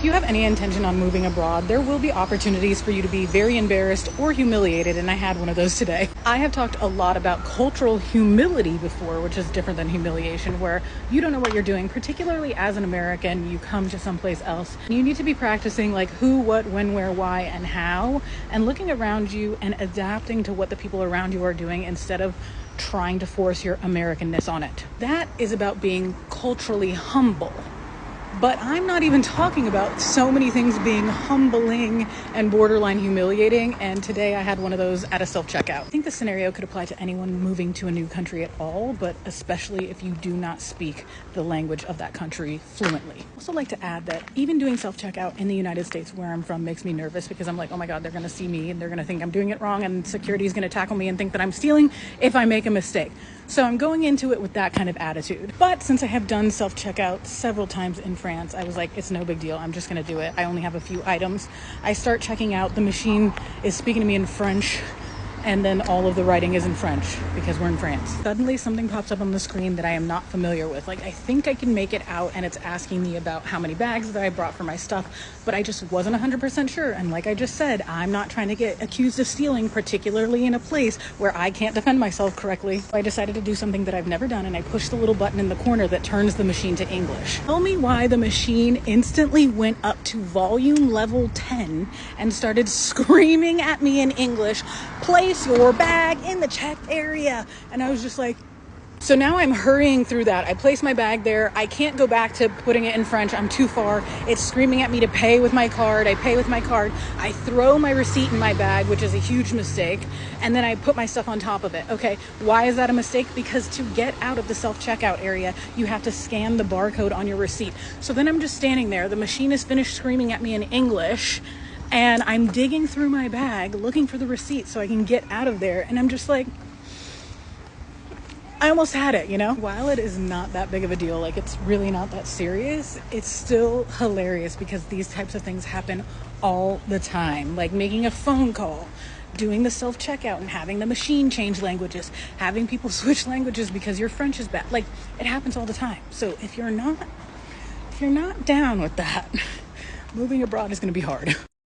If you have any intention on moving abroad, there will be opportunities for you to be very embarrassed or humiliated, and I had one of those today. I have talked a lot about cultural humility before, which is different than humiliation, where you don't know what you're doing, particularly as an American. You come to someplace else. You need to be practicing like who, what, when, where, why, and how, and looking around you and adapting to what the people around you are doing instead of trying to force your Americanness on it. That is about being culturally humble. But I'm not even talking about so many things being humbling and borderline humiliating. And today I had one of those at a self-checkout. I think the scenario could apply to anyone moving to a new country at all, but especially if you do not speak the language of that country fluently. I also like to add that even doing self-checkout in the United States, where I'm from, makes me nervous because I'm like, oh my God, they're going to see me and they're going to think I'm doing it wrong, and security is going to tackle me and think that I'm stealing if I make a mistake. So I'm going into it with that kind of attitude. But since I have done self-checkout several times in France, I was like, it's no big deal. I'm just going to do it. I only have a few items. I start checking out. The machine is speaking to me in French, and then all of the writing is in French because we're in France. Suddenly something pops up on the screen that I am not familiar with. Like, I think I can make it out, and it's asking me about how many bags that I brought for my stuff, but I just wasn't 100% sure. And like I just said, I'm not trying to get accused of stealing, particularly in a place where I can't defend myself correctly. So I decided to do something that I've never done, and I pushed the little button in the corner that turns the machine to English. Tell me why the machine instantly went up to volume level 10 and started screaming at me in English, place your bag in the checked area. And I was just like, so now I'm hurrying through that. I place my bag there. I can't go back to putting it in French. I'm too far. It's screaming at me to pay with my card. I pay with my card. I throw my receipt in my bag, which is a huge mistake. And then I put my stuff on top of it. Okay, why is that a mistake? Because to get out of the self-checkout area, you have to scan the barcode on your receipt. So then I'm just standing there. The machine is finished screaming at me in English, and I'm digging through my bag looking for the receipt so I can get out of there. And I'm just like, I almost had it, you know? While it is not that big of a deal, like it's really not that serious, it's still hilarious because these types of things happen all the time. Like making a phone call, doing the self-checkout and having the machine change languages, having people switch languages because your French is bad. Like, it happens all the time. So if you're not down with that, moving abroad is going to be hard.